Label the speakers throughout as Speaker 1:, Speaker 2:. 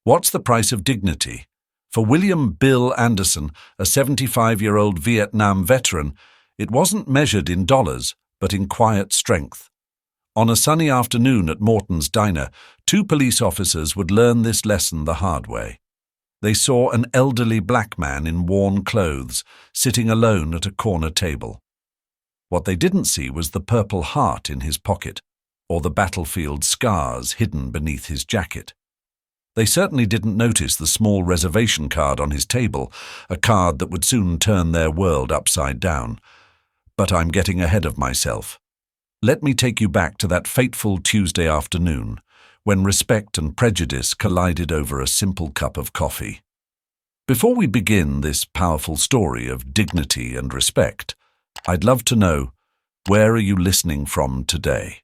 Speaker 1: What's the price of dignity? For William Bill Anderson, a 75-year-old Vietnam veteran, it wasn't measured in dollars, but in quiet strength. On a sunny afternoon at Morton's diner, two police officers would learn this lesson the hard way. They saw an elderly black man in worn clothes, sitting alone at a corner table. What they didn't see was the Purple Heart in his pocket, or the battlefield scars hidden beneath his jacket. They certainly didn't notice the small reservation card on his table, a card that would soon turn their world upside down. But I'm getting ahead of myself. Let me take you back to that fateful Tuesday afternoon, when respect and prejudice collided over a simple cup of coffee. Before we begin this powerful story of dignity and respect, I'd love to know, where are you listening from today?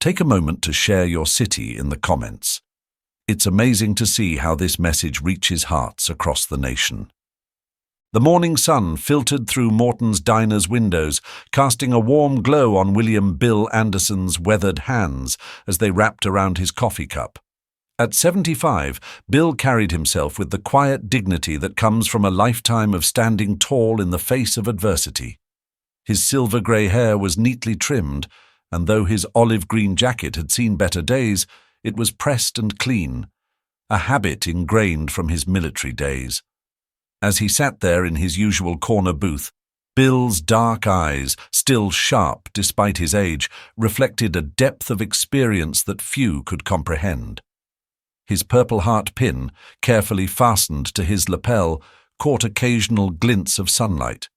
Speaker 1: Take a moment to share your city in the comments. It's amazing to see how this message reaches hearts across the nation. The morning sun filtered through Morton's diner's windows, casting a warm glow on William Bill Anderson's weathered hands as they wrapped around his coffee cup. At 75, Bill carried himself with the quiet dignity that comes from a lifetime of standing tall in the face of adversity. His silver-grey hair was neatly trimmed, and though his olive-green jacket had seen better days, it was pressed and clean, a habit ingrained from his military days. As he sat there in his usual corner booth, Bill's dark eyes, still sharp despite his age, reflected a depth of experience that few could comprehend. His Purple Heart pin, carefully fastened to his lapel, caught occasional glints of sunlight.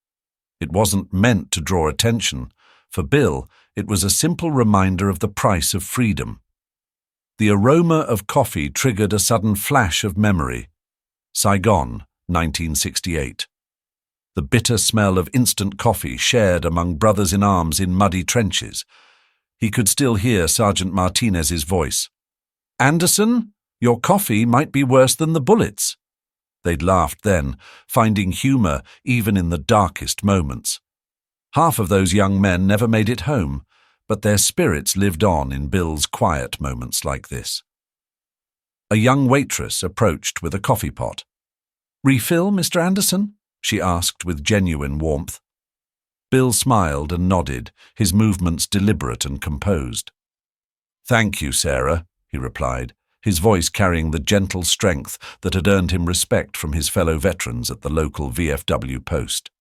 Speaker 1: It wasn't meant to draw attention. For Bill, it was a simple reminder of the price of freedom. The aroma of coffee triggered a sudden flash of memory. Saigon, 1968. The bitter smell of instant coffee shared among brothers-in-arms in muddy trenches. He could still hear Sergeant Martinez's voice. "Anderson, your coffee might be worse than the bullets." They'd laughed then, finding humor even in the darkest moments. Half of those young men never made it home, but their spirits lived on in Bill's quiet moments like this. A young waitress approached with a coffee pot. "Refill, Mr. Anderson?" she asked with genuine warmth. Bill smiled and nodded, his movements deliberate and composed. "Thank you, Sarah," he replied, his voice carrying the gentle strength that had earned him respect from his fellow veterans at the local VFW post.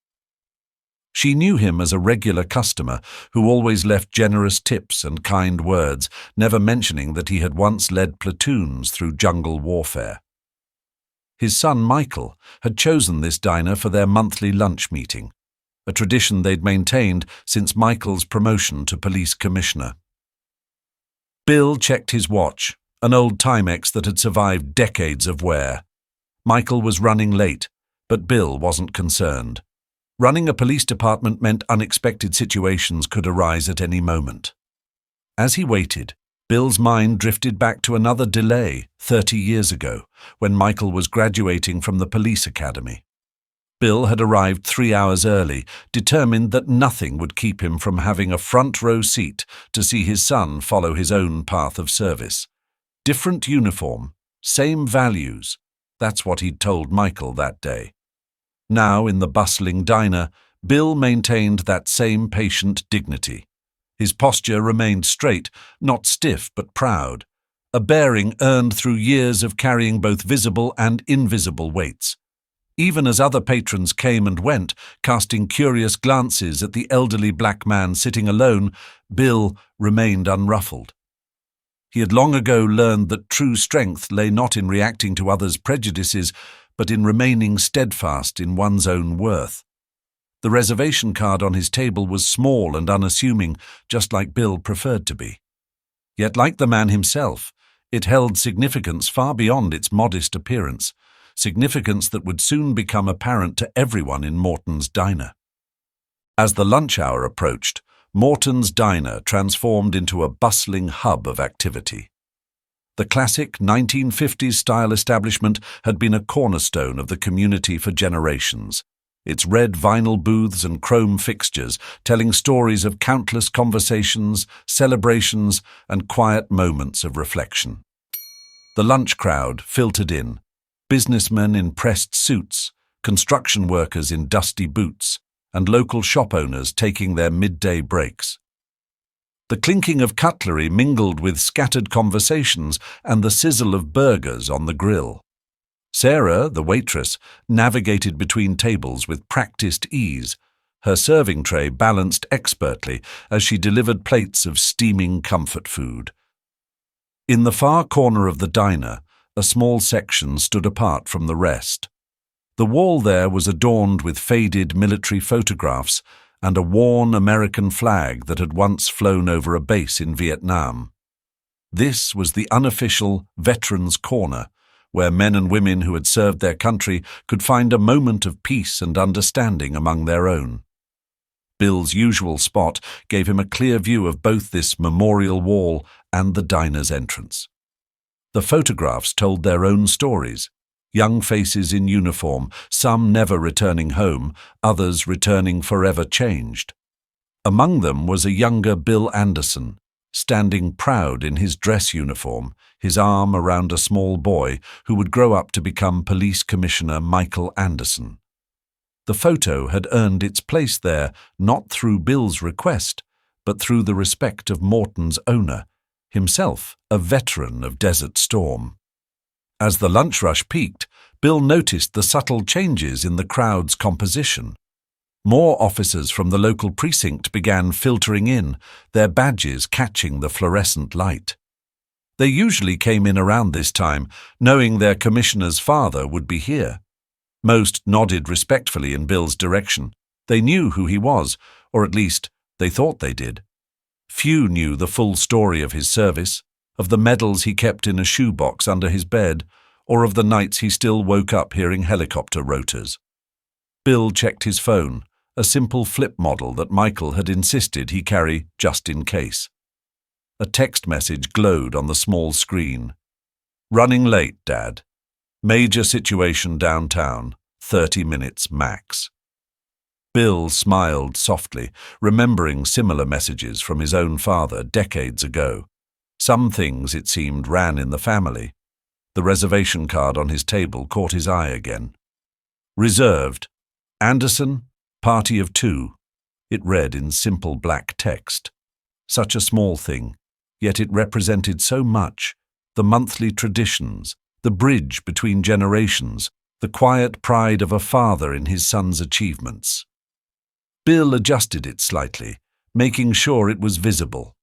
Speaker 1: She knew him as a regular customer who always left generous tips and kind words, never mentioning that he had once led platoons through jungle warfare. His son Michael had chosen this diner for their monthly lunch meeting, a tradition they'd maintained since Michael's promotion to police commissioner. Bill checked his watch, an old Timex that had survived decades of wear. Michael was running late, but Bill wasn't concerned. Running a police department meant unexpected situations could arise at any moment. As he waited, Bill's mind drifted back to another delay 30 years ago, when Michael was graduating from the police academy. Bill had arrived 3 hours early, determined that nothing would keep him from having a front-row seat to see his son follow his own path of service. Different uniform, same values. That's what he'd told Michael that day. Now, in the bustling diner, Bill maintained that same patient dignity. His posture remained straight, not stiff but proud, a bearing earned through years of carrying both visible and invisible weights. Even as other patrons came and went, casting curious glances at the elderly black man sitting alone, Bill remained unruffled. He had long ago learned that true strength lay not in reacting to others' prejudices, but in remaining steadfast in one's own worth. The reservation card on his table was small and unassuming, just like Bill preferred to be. Yet, like the man himself, it held significance far beyond its modest appearance, significance that would soon become apparent to everyone in Morton's diner. As the lunch hour approached, Morton's diner transformed into a bustling hub of activity. The classic 1950s-style establishment had been a cornerstone of the community for generations, its red vinyl booths and chrome fixtures telling stories of countless conversations, celebrations, and quiet moments of reflection. The lunch crowd filtered in. Businessmen in pressed suits, construction workers in dusty boots, and local shop owners taking their midday breaks. The clinking of cutlery mingled with scattered conversations and the sizzle of burgers on the grill. Sarah, the waitress, navigated between tables with practiced ease, her serving tray balanced expertly as she delivered plates of steaming comfort food. In the far corner of the diner, a small section stood apart from the rest. The wall there was adorned with faded military photographs and a worn American flag that had once flown over a base in Vietnam. This was the unofficial Veterans Corner, where men and women who had served their country could find a moment of peace and understanding among their own. Bill's usual spot gave him a clear view of both this memorial wall and the diner's entrance. The photographs told their own stories. Young faces in uniform, some never returning home, others returning forever changed. Among them was a younger Bill Anderson, standing proud in his dress uniform, his arm around a small boy who would grow up to become Police Commissioner Michael Anderson. The photo had earned its place there not through Bill's request, but through the respect of Morton's owner, himself a veteran of Desert Storm. As the lunch rush peaked, Bill noticed the subtle changes in the crowd's composition. More officers from the local precinct began filtering in, their badges catching the fluorescent light. They usually came in around this time, knowing their commissioner's father would be here. Most nodded respectfully in Bill's direction. They knew who he was, or at least they thought they did. Few knew the full story of his service, of the medals he kept in a shoebox under his bed, or of the nights he still woke up hearing helicopter rotors. Bill checked his phone, a simple flip model that Michael had insisted he carry just in case. A text message glowed on the small screen. "Running late, Dad. Major situation downtown, 30 minutes max." Bill smiled softly, remembering similar messages from his own father decades ago. Some things, it seemed, ran in the family. The reservation card on his table caught his eye again. "Reserved. Anderson, party of 2. It read in simple black text. Such a small thing, yet it represented so much. The monthly traditions, the bridge between generations, the quiet pride of a father in his son's achievements. Bill adjusted it slightly, making sure it was visible.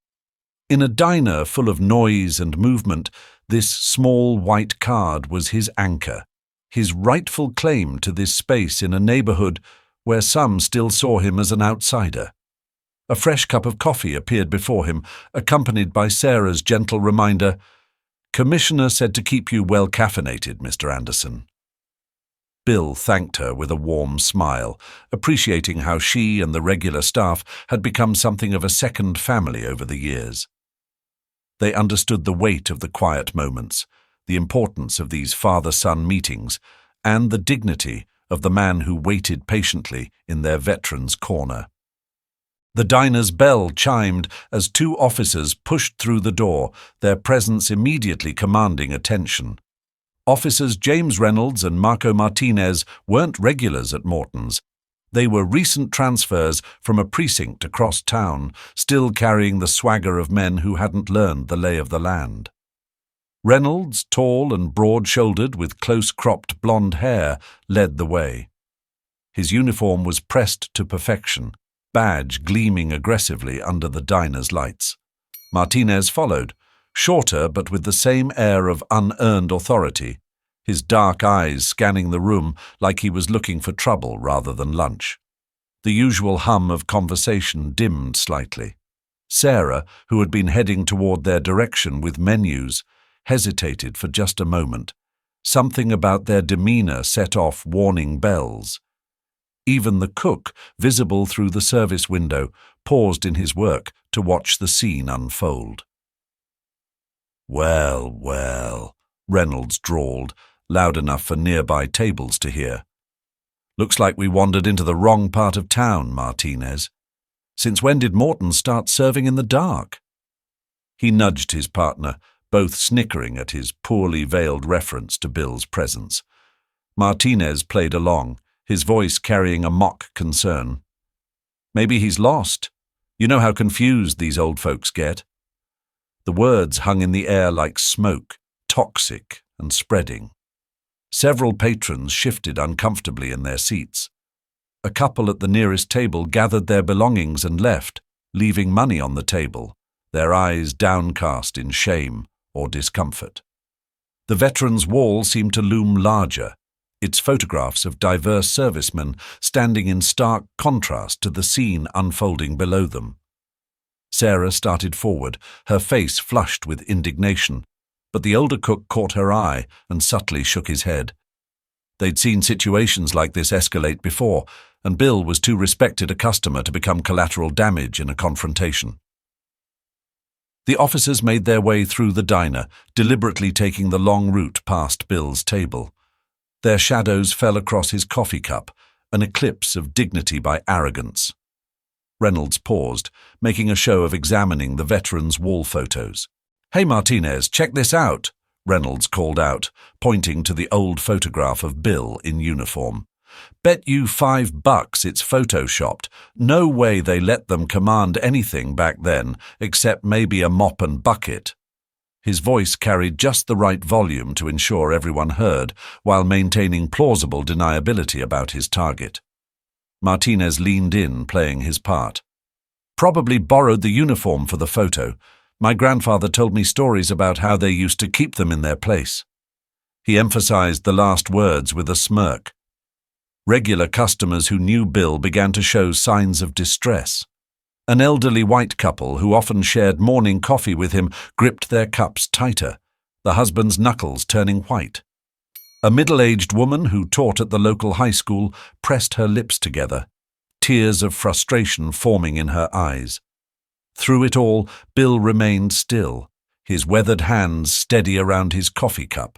Speaker 1: In a diner full of noise and movement, this small white card was his anchor, his rightful claim to this space in a neighborhood where some still saw him as an outsider. A fresh cup of coffee appeared before him, accompanied by Sarah's gentle reminder, "Commissioner said to keep you well caffeinated, Mr. Anderson." Bill thanked her with a warm smile, appreciating how she and the regular staff had become something of a second family over the years. They understood the weight of the quiet moments, the importance of these father-son meetings, and the dignity of the man who waited patiently in their veterans' corner. The diner's bell chimed as 2 officers pushed through the door, their presence immediately commanding attention. Officers James Reynolds and Marco Martinez weren't regulars at Morton's. They were recent transfers from a precinct across town, still carrying the swagger of men who hadn't learned the lay of the land. Reynolds, tall and broad-shouldered with close-cropped blonde hair, led the way. His uniform was pressed to perfection, badge gleaming aggressively under the diner's lights. Martinez followed, shorter but with the same air of unearned authority, his dark eyes scanning the room like he was looking for trouble rather than lunch. The usual hum of conversation dimmed slightly. Sarah, who had been heading toward their direction with menus, hesitated for just a moment. Something about their demeanor set off warning bells. Even the cook, visible through the service window, paused in his work to watch the scene unfold. "Well, well," Reynolds drawled, loud enough for nearby tables to hear. "Looks like we wandered into the wrong part of town, Martinez. Since when did Morton start serving in the dark?" He nudged his partner, both snickering at his poorly veiled reference to Bill's presence. Martinez played along, his voice carrying a mock concern. "Maybe he's lost. You know how confused these old folks get." The words hung in the air like smoke, toxic and spreading. Several patrons shifted uncomfortably in their seats. A couple at the nearest table gathered their belongings and left, leaving money on the table, their eyes downcast in shame or discomfort. The veterans' wall seemed to loom larger, its photographs of diverse servicemen standing in stark contrast to the scene unfolding below them. Sarah started forward, her face flushed with indignation, but the older cook caught her eye and subtly shook his head. They'd seen situations like this escalate before, and Bill was too respected a customer to become collateral damage in a confrontation. The officers made their way through the diner, deliberately taking the long route past Bill's table. Their shadows fell across his coffee cup, an eclipse of dignity by arrogance. Reynolds paused, making a show of examining the veterans' wall photos. "Hey, Martinez, check this out," Reynolds called out, pointing to the old photograph of Bill in uniform. "Bet you $5 it's photoshopped. No way they let them command anything back then, except maybe a mop and bucket." His voice carried just the right volume to ensure everyone heard, while maintaining plausible deniability about his target. Martinez leaned in, playing his part. "Probably borrowed the uniform for the photo. My grandfather told me stories about how they used to keep them in their place." He emphasized the last words with a smirk. Regular customers who knew Bill began to show signs of distress. An elderly white couple who often shared morning coffee with him gripped their cups tighter, the husband's knuckles turning white. A middle-aged woman who taught at the local high school pressed her lips together, tears of frustration forming in her eyes. Through it all, Bill remained still, his weathered hands steady around his coffee cup.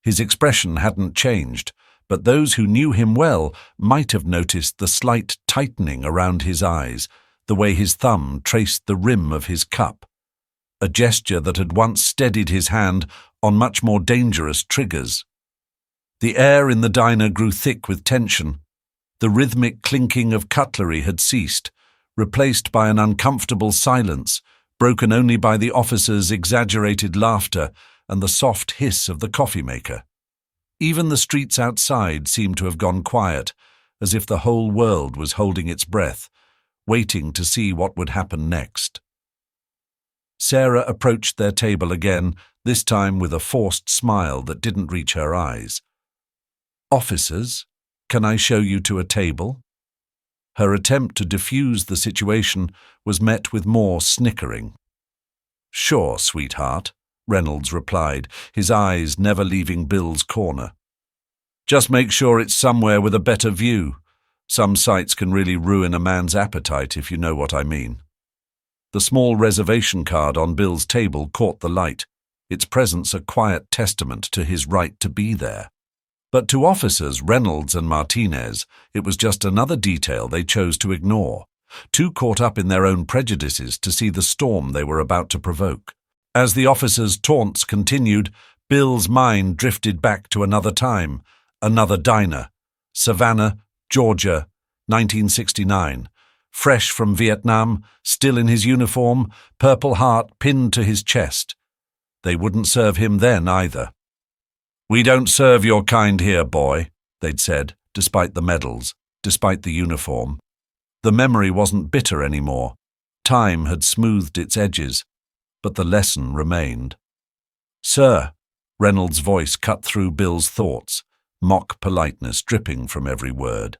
Speaker 1: His expression hadn't changed, but those who knew him well might have noticed the slight tightening around his eyes, the way his thumb traced the rim of his cup, a gesture that had once steadied his hand on much more dangerous triggers. The air in the diner grew thick with tension. The rhythmic clinking of cutlery had ceased, replaced by an uncomfortable silence, broken only by the officers' exaggerated laughter and the soft hiss of the coffee maker. Even the streets outside seemed to have gone quiet, as if the whole world was holding its breath, waiting to see what would happen next. Sarah approached their table again, this time with a forced smile that didn't reach her eyes. "Officers, can I show you to a table?" Her attempt to diffuse the situation was met with more snickering. "Sure, sweetheart," Reynolds replied, his eyes never leaving Bill's corner. "Just make sure it's somewhere with a better view. Some sights can really ruin a man's appetite, if you know what I mean." The small reservation card on Bill's table caught the light, its presence a quiet testament to his right to be there. But to officers Reynolds and Martinez, it was just another detail they chose to ignore, too caught up in their own prejudices to see the storm they were about to provoke. As the officers' taunts continued, Bill's mind drifted back to another time, another diner, Savannah, Georgia, 1969. Fresh from Vietnam, still in his uniform, Purple Heart pinned to his chest. They wouldn't serve him then either. "We don't serve your kind here, boy," they'd said, despite the medals, despite the uniform. The memory wasn't bitter anymore. Time had smoothed its edges, but the lesson remained. "Sir," Reynolds' voice cut through Bill's thoughts, mock politeness dripping from every word.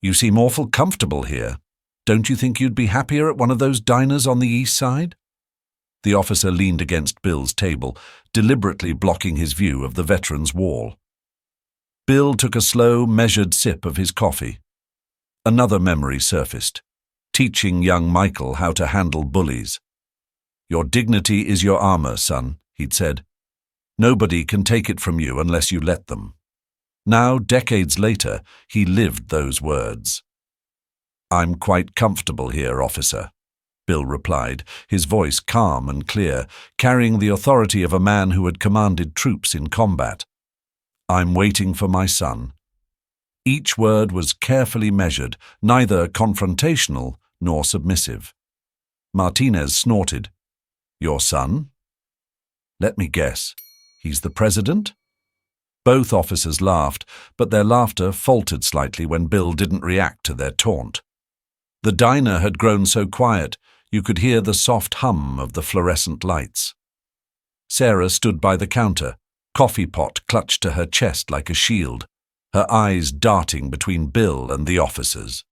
Speaker 1: "You seem awful comfortable here. Don't you think you'd be happier at one of those diners on the east side?" The officer leaned against Bill's table, deliberately blocking his view of the veteran's wall. Bill took a slow, measured sip of his coffee. Another memory surfaced, teaching young Michael how to handle bullies. "Your dignity is your armor, son," he'd said. "Nobody can take it from you unless you let them." Now, decades later, he lived those words. "I'm quite comfortable here, officer," Bill replied, his voice calm and clear, carrying the authority of a man who had commanded troops in combat. "I'm waiting for my son." Each word was carefully measured, neither confrontational nor submissive. Martinez snorted. "Your son? Let me guess. He's the president?" Both officers laughed, but their laughter faltered slightly when Bill didn't react to their taunt. The diner had grown so quiet, you could hear the soft hum of the fluorescent lights. Sarah stood by the counter, coffee pot clutched to her chest like a shield, her eyes darting between Bill and the officers.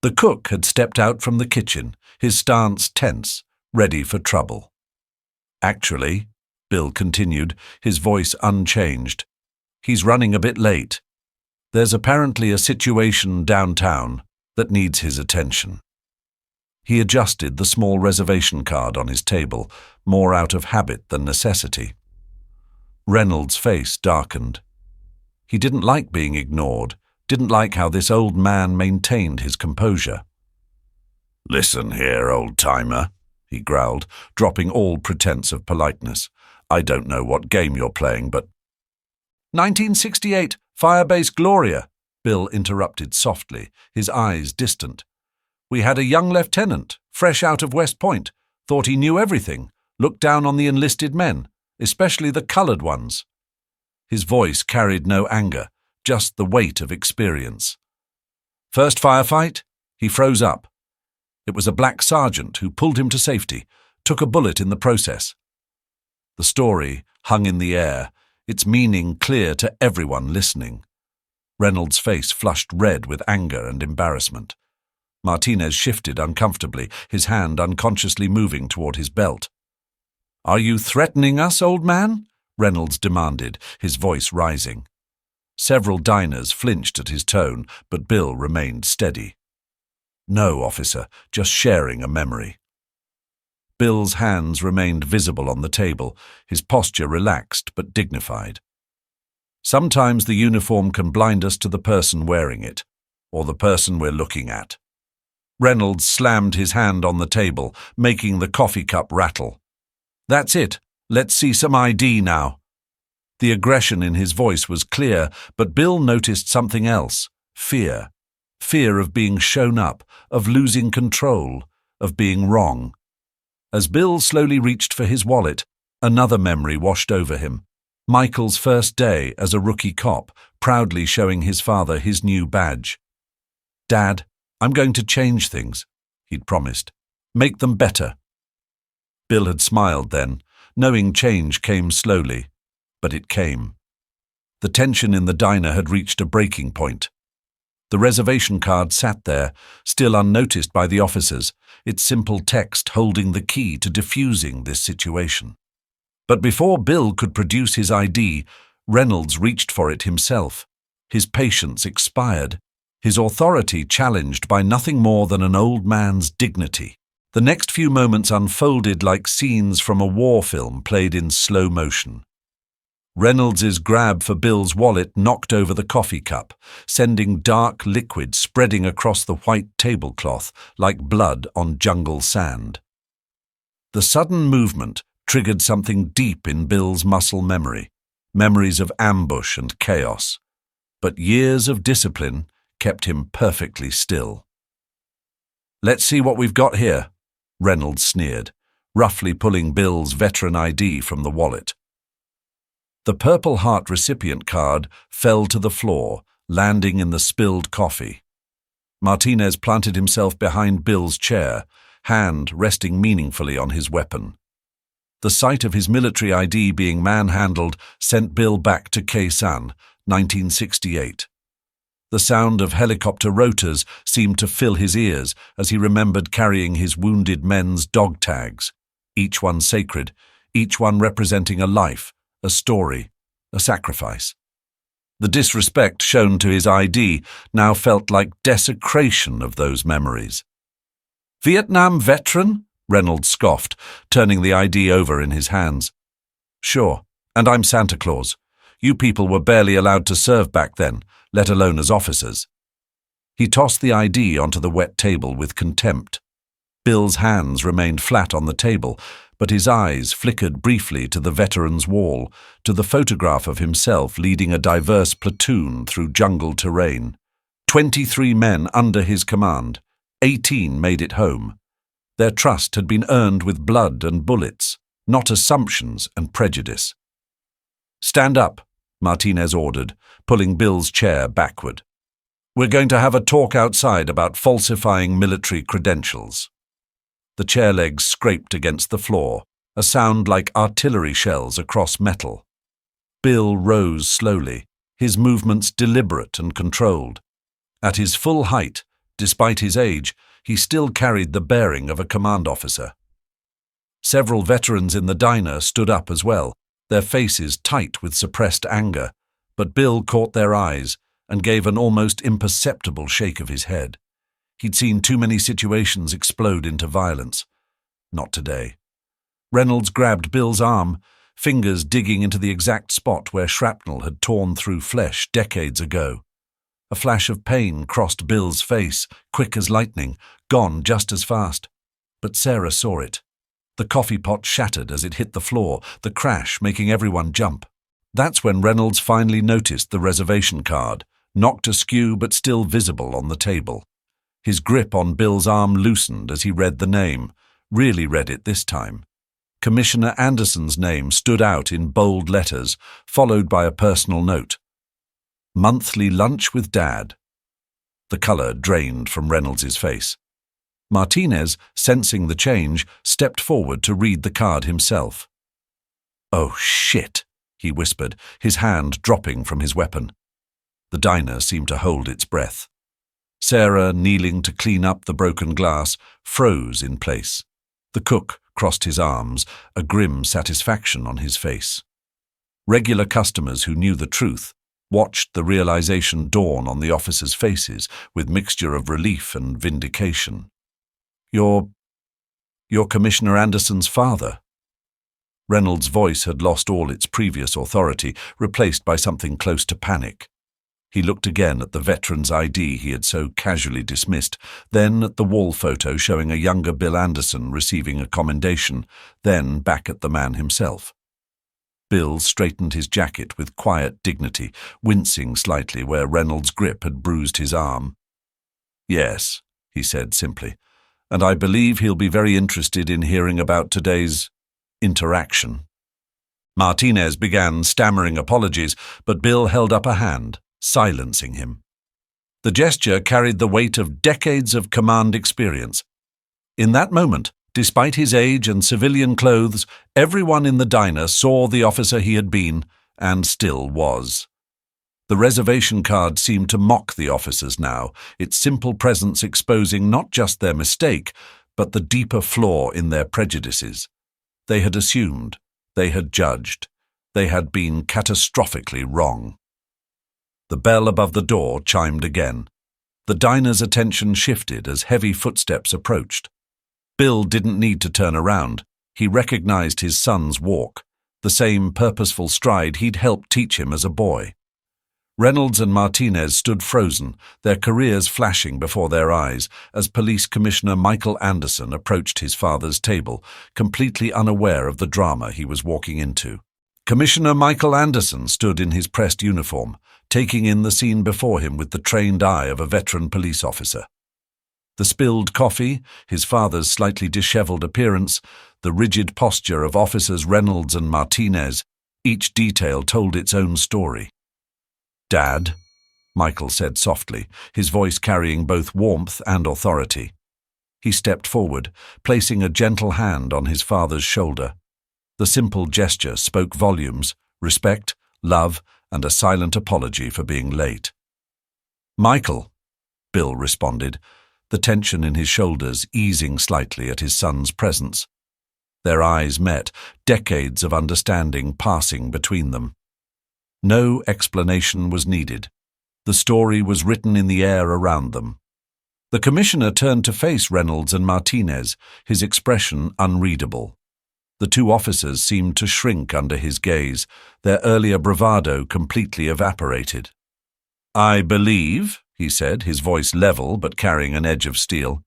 Speaker 1: The cook had stepped out from the kitchen, his stance tense, ready for trouble. "Actually," Bill continued, his voice unchanged, "he's running a bit late. There's apparently a situation downtown that needs his attention." He adjusted the small reservation card on his table, more out of habit than necessity. Reynolds' face darkened. He didn't like being ignored, didn't like how this old man maintained his composure. "Listen here, old-timer," he growled, dropping all pretense of politeness. "I don't know what game you're playing, but—" 1968, Firebase Gloria, Bill interrupted softly, his eyes distant. "We had a young lieutenant, fresh out of West Point, thought he knew everything, looked down on the enlisted men, especially the colored ones." His voice carried no anger, just the weight of experience. "First firefight, he froze up. It was a black sergeant who pulled him to safety, took a bullet in the process." The story hung in the air, its meaning clear to everyone listening. Reynolds' face flushed red with anger and embarrassment. Martinez shifted uncomfortably, his hand unconsciously moving toward his belt. "Are you threatening us, old man?" Reynolds demanded, his voice rising. Several diners flinched at his tone, but Bill remained steady. "No, officer, just sharing a memory." Bill's hands remained visible on the table, his posture relaxed but dignified. Sometimes the uniform can blind us to the person wearing it, or the person we're looking at. Reynolds slammed his hand on the table, making the coffee cup rattle. "That's it. Let's see some ID now." The aggression in his voice was clear, but Bill noticed something else: fear. Fear of being shown up, of losing control, of being wrong. As Bill slowly reached for his wallet, another memory washed over him. Michael's first day as a rookie cop, proudly showing his father his new badge. "Dad, I'm going to change things," he'd promised. "Make them better." Bill had smiled then, knowing change came slowly, but it came. The tension in the diner had reached a breaking point. The reservation card sat there, still unnoticed by the officers, its simple text holding the key to diffusing this situation. But before Bill could produce his ID, Reynolds reached for it himself. His patience expired, his authority challenged by nothing more than an old man's dignity. The next few moments unfolded like scenes from a war film played in slow motion. Reynolds's grab for Bill's wallet knocked over the coffee cup, sending dark liquid spreading across the white tablecloth like blood on jungle sand. The sudden movement triggered something deep in Bill's muscle memory, memories of ambush and chaos. But years of discipline kept him perfectly still. "Let's see what we've got here," Reynolds sneered, roughly pulling Bill's veteran ID from the wallet. The Purple Heart recipient card fell to the floor, landing in the spilled coffee. Martinez planted himself behind Bill's chair, hand resting meaningfully on his weapon. The sight of his military ID being manhandled sent Bill back to Khe-Sanh, 1968. The sound of helicopter rotors seemed to fill his ears as he remembered carrying his wounded men's dog tags, each one sacred, each one representing a life, a story, a sacrifice. The disrespect shown to his ID now felt like desecration of those memories. "Vietnam veteran?" Reynolds scoffed, turning the ID over in his hands. "Sure, and I'm Santa Claus. You people were barely allowed to serve back then, let alone as officers." He tossed the ID onto the wet table with contempt. Bill's hands remained flat on the table, but his eyes flickered briefly to the veteran's wall, to the photograph of himself leading a diverse platoon through jungle terrain. 23 men under his command. 18 made it home. Their trust had been earned with blood and bullets, not assumptions and prejudice. "Stand up," Martinez ordered, pulling Bill's chair backward. "We're going to have a talk outside about falsifying military credentials." The chair legs scraped against the floor, a sound like artillery shells across metal. Bill rose slowly, his movements deliberate and controlled. At his full height, despite his age, he still carried the bearing of a command officer. Several veterans in the diner stood up as well, their faces tight with suppressed anger, but Bill caught their eyes and gave an almost imperceptible shake of his head. He'd seen too many situations explode into violence. Not today. Reynolds grabbed Bill's arm, fingers digging into the exact spot where shrapnel had torn through flesh decades ago. A flash of pain crossed Bill's face, quick as lightning, gone just as fast. But Sarah saw it. The coffee pot shattered as it hit the floor, the crash making everyone jump. That's when Reynolds finally noticed the reservation card, knocked askew but still visible on the table. His grip on Bill's arm loosened as he read the name, really read it this time. Commissioner Anderson's name stood out in bold letters, followed by a personal note. "Monthly lunch with Dad." The color drained from Reynolds's face. Martinez, sensing the change, stepped forward to read the card himself. "Oh, shit," he whispered, his hand dropping from his weapon. The diner seemed to hold its breath. Sarah, kneeling to clean up the broken glass, froze in place. The cook crossed his arms, a grim satisfaction on his face. Regular customers who knew the truth watched the realization dawn on the officers' faces with mixture of relief and vindication. You're Commissioner Anderson's father." Reynolds' voice had lost all its previous authority, replaced by something close to panic. He looked again at the veteran's ID he had so casually dismissed, then at the wall photo showing a younger Bill Anderson receiving a commendation, then back at the man himself. Bill straightened his jacket with quiet dignity, wincing slightly where Reynolds' grip had bruised his arm. "Yes," he said simply, "and I believe he'll be very interested in hearing about today's interaction." Martinez began stammering apologies, but Bill held up a hand, silencing him. The gesture carried the weight of decades of command experience. In that moment, despite his age and civilian clothes, everyone in the diner saw the officer he had been, and still was. The reservation card seemed to mock the officers now, its simple presence exposing not just their mistake, but the deeper flaw in their prejudices. They had assumed, they had judged, they had been catastrophically wrong. The bell above the door chimed again. The diner's attention shifted as heavy footsteps approached. Bill didn't need to turn around. He recognized his son's walk, the same purposeful stride he'd helped teach him as a boy. Reynolds and Martinez stood frozen, their careers flashing before their eyes, as Police Commissioner Michael Anderson approached his father's table, completely unaware of the drama he was walking into. Commissioner Michael Anderson stood in his pressed uniform, taking in the scene before him with the trained eye of a veteran police officer. The spilled coffee, his father's slightly disheveled appearance, the rigid posture of officers Reynolds and Martinez, each detail told its own story. "Dad," Michael said softly, his voice carrying both warmth and authority. He stepped forward, placing a gentle hand on his father's shoulder. The simple gesture spoke volumes, respect, love, and a silent apology for being late. "Michael," Bill responded, the tension in his shoulders easing slightly at his son's presence. Their eyes met, decades of understanding passing between them. No explanation was needed. The story was written in the air around them. The commissioner turned to face Reynolds and Martinez, his expression unreadable. The two officers seemed to shrink under his gaze, their earlier bravado completely evaporated. "I believe," he said, his voice level but carrying an edge of steel,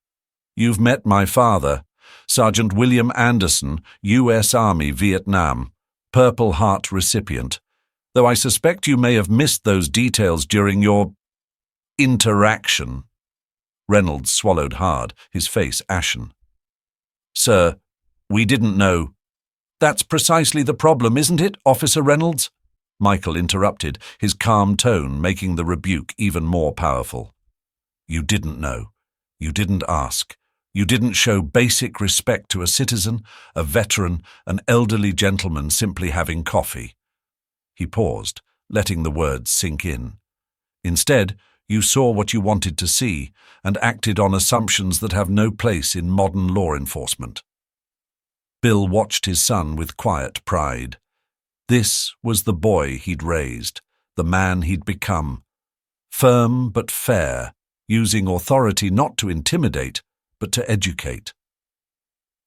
Speaker 1: You've met my father, Sergeant William Anderson, U.S. Army, Vietnam, Purple Heart recipient, though I suspect you may have missed those details during your interaction." Reynolds swallowed hard, his face ashen. "Sir, we didn't know." "That's precisely the problem, isn't it, Officer Reynolds?" Michael interrupted, his calm tone making the rebuke even more powerful. "You didn't know. You didn't ask. You didn't show basic respect to a citizen, a veteran, an elderly gentleman simply having coffee." He paused, letting the words sink in. "Instead, you saw what you wanted to see and acted on assumptions that have no place in modern law enforcement." Bill watched his son with quiet pride. This was the boy he'd raised, the man he'd become. Firm but fair, using authority not to intimidate, but to educate.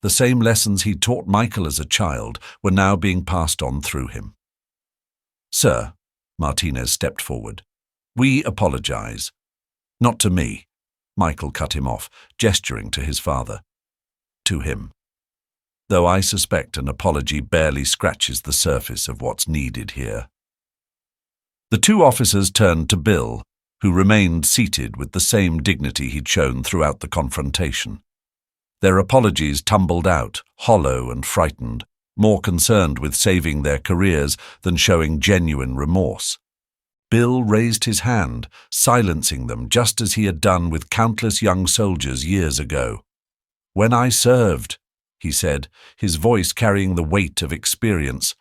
Speaker 1: The same lessons he'd taught Michael as a child were now being passed on through him. "Sir," Martinez stepped forward, "we apologize." "Not to me," Michael cut him off, gesturing to his father. "To him. Though I suspect an apology barely scratches the surface of what's needed here." The two officers turned to Bill, who remained seated with the same dignity he'd shown throughout the confrontation. Their apologies tumbled out, hollow and frightened, more concerned with saving their careers than showing genuine remorse. Bill raised his hand, silencing them just as he had done with countless young soldiers years ago. "When I served," he said, his voice carrying the weight of experience,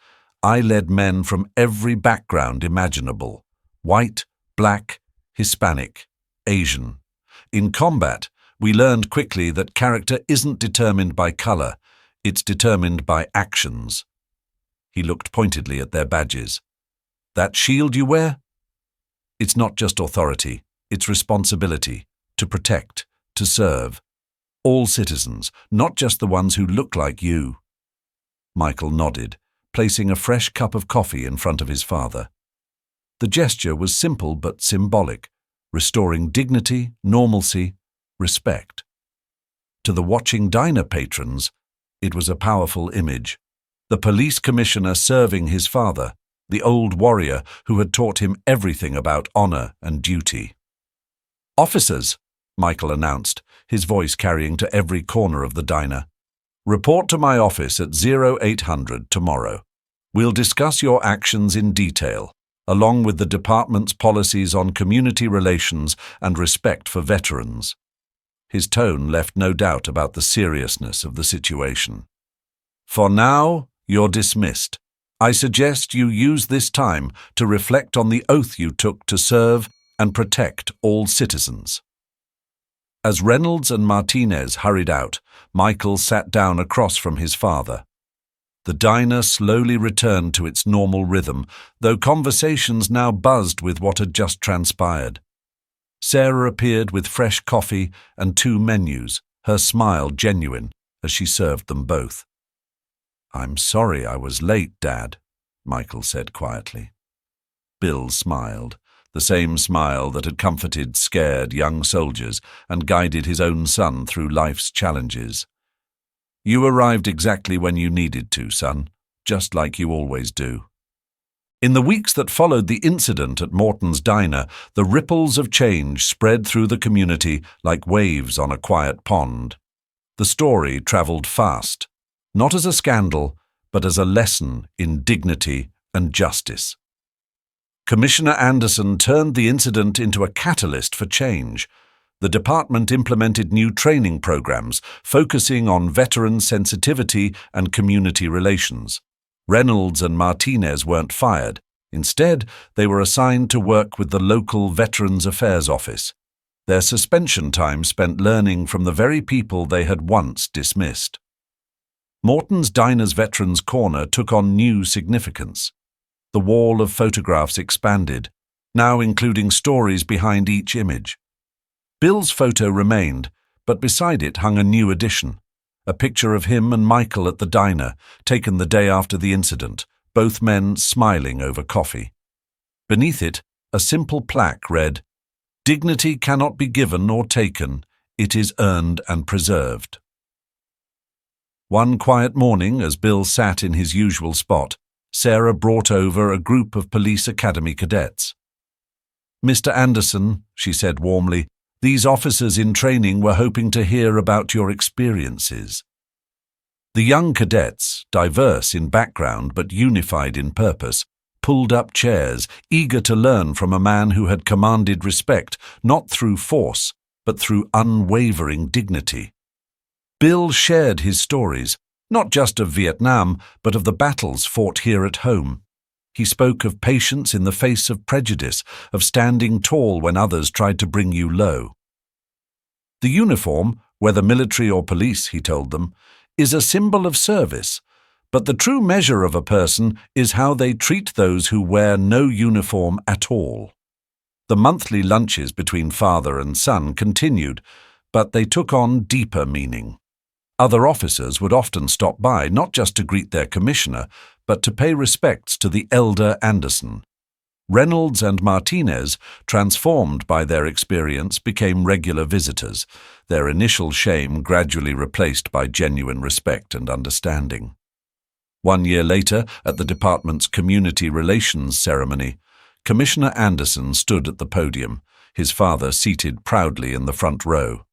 Speaker 1: "I led men from every background imaginable: white, black, Hispanic, Asian. In combat, we learned quickly that character isn't determined by color, it's determined by actions." He looked pointedly at their badges. "That shield you wear? It's not just authority, it's responsibility, to protect, to serve. All citizens, not just the ones who look like you." Michael nodded, placing a fresh cup of coffee in front of his father. The gesture was simple but symbolic, restoring dignity, normalcy, respect. To the watching diner patrons, it was a powerful image. The police commissioner serving his father, the old warrior who had taught him everything about honor and duty. "Officers," Michael announced, his voice carrying to every corner of the diner, "report to my office at 0800 tomorrow. We'll discuss your actions in detail, along with the department's policies on community relations and respect for veterans." His tone left no doubt about the seriousness of the situation. "For now, you're dismissed. I suggest you use this time to reflect on the oath you took to serve and protect all citizens." As Reynolds and Martinez hurried out, Michael sat down across from his father. The diner slowly returned to its normal rhythm, though conversations now buzzed with what had just transpired. Sarah appeared with fresh coffee and 2 menus, her smile genuine as she served them both. "I'm sorry I was late, Dad," Michael said quietly. Bill smiled, the same smile that had comforted scared young soldiers and guided his own son through life's challenges. "You arrived exactly when you needed to, son, just like you always do." In the weeks that followed the incident at Morton's diner, the ripples of change spread through the community like waves on a quiet pond. The story traveled fast, not as a scandal, but as a lesson in dignity and justice. Commissioner Anderson turned the incident into a catalyst for change. The department implemented new training programs focusing on veteran sensitivity and community relations. Reynolds and Martinez weren't fired. Instead, they were assigned to work with the local Veterans Affairs Office. Their suspension time spent learning from the very people they had once dismissed. Morton's Diner's Veterans Corner took on new significance. The wall of photographs expanded, now including stories behind each image. Bill's photo remained, but beside it hung a new addition, a picture of him and Michael at the diner, taken the day after the incident, both men smiling over coffee. Beneath it, a simple plaque read, "Dignity cannot be given or taken, It is earned and preserved. One quiet morning, as Bill sat in his usual spot, Sarah brought over a group of police academy cadets. "Mr. Anderson," she said warmly, "these officers in training were hoping to hear about your experiences." The young cadets, diverse in background but unified in purpose, pulled up chairs, eager to learn from a man who had commanded respect, not through force, but through unwavering dignity. Bill shared his stories, not just of Vietnam, but of the battles fought here at home. He spoke of patience in the face of prejudice, of standing tall when others tried to bring you low. The uniform, whether military or police, he told them, is a symbol of service, but the true measure of a person is how they treat those who wear no uniform at all. The monthly lunches between father and son continued, but they took on deeper meaning. Other officers would often stop by, not just to greet their commissioner, but to pay respects to the elder Anderson. Reynolds and Martinez, transformed by their experience, became regular visitors, their initial shame gradually replaced by genuine respect and understanding. 1 year later, at the department's community relations ceremony, Commissioner Anderson stood at the podium, his father seated proudly in the front row.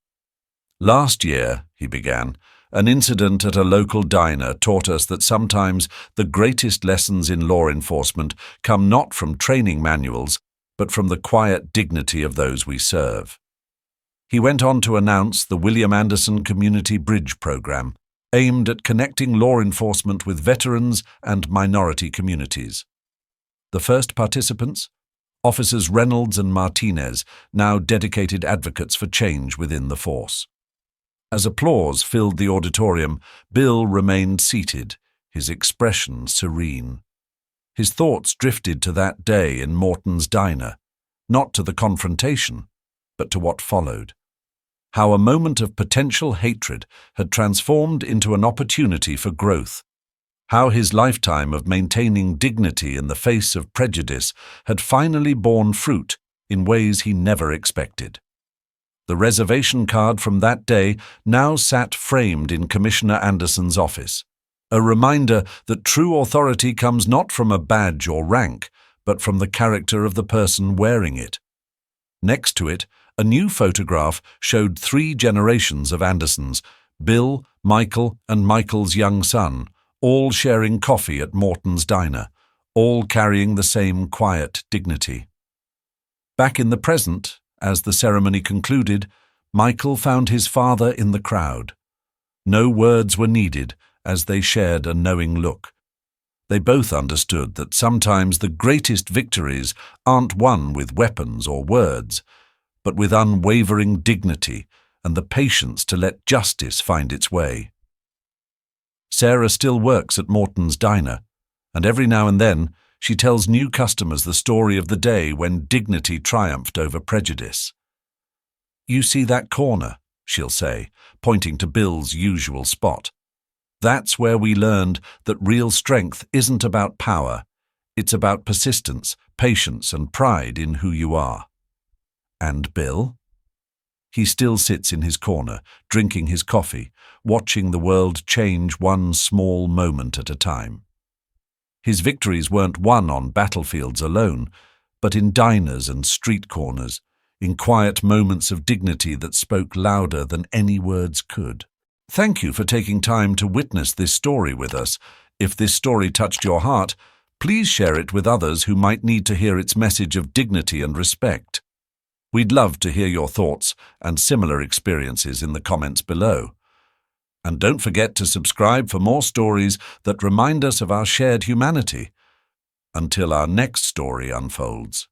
Speaker 1: "Last year," he began, "an incident at a local diner taught us that sometimes the greatest lessons in law enforcement come not from training manuals, but from the quiet dignity of those we serve." He went on to announce the William Anderson Community Bridge Program, aimed at connecting law enforcement with veterans and minority communities. The first participants? Officers Reynolds and Martinez, now dedicated advocates for change within the force. As applause filled the auditorium, Bill remained seated, his expression serene. His thoughts drifted to that day in Morton's diner, not to the confrontation, but to what followed. How a moment of potential hatred had transformed into an opportunity for growth. How his lifetime of maintaining dignity in the face of prejudice had finally borne fruit in ways he never expected. The reservation card from that day now sat framed in Commissioner Anderson's office, a reminder that true authority comes not from a badge or rank, but from the character of the person wearing it. Next to it, a new photograph showed 3 generations of Andersons, Bill, Michael, and Michael's young son, all sharing coffee at Morton's diner, all carrying the same quiet dignity. Back in the present, as the ceremony concluded, Michael found his father in the crowd. No words were needed as they shared a knowing look. They both understood that sometimes the greatest victories aren't won with weapons or words, but with unwavering dignity and the patience to let justice find its way. Sarah still works at Morton's diner, and every now and then she tells new customers the story of the day when dignity triumphed over prejudice. "You see that corner," she'll say, pointing to Bill's usual spot. "That's where we learned that real strength isn't about power, it's about persistence, patience, and pride in who you are." And Bill? He still sits in his corner, drinking his coffee, watching the world change one small moment at a time. His victories weren't won on battlefields alone, but in diners and street corners, in quiet moments of dignity that spoke louder than any words could. Thank you for taking time to witness this story with us. If this story touched your heart, please share it with others who might need to hear its message of dignity and respect. We'd love to hear your thoughts and similar experiences in the comments below. And don't forget to subscribe for more stories that remind us of our shared humanity. Until our next story unfolds.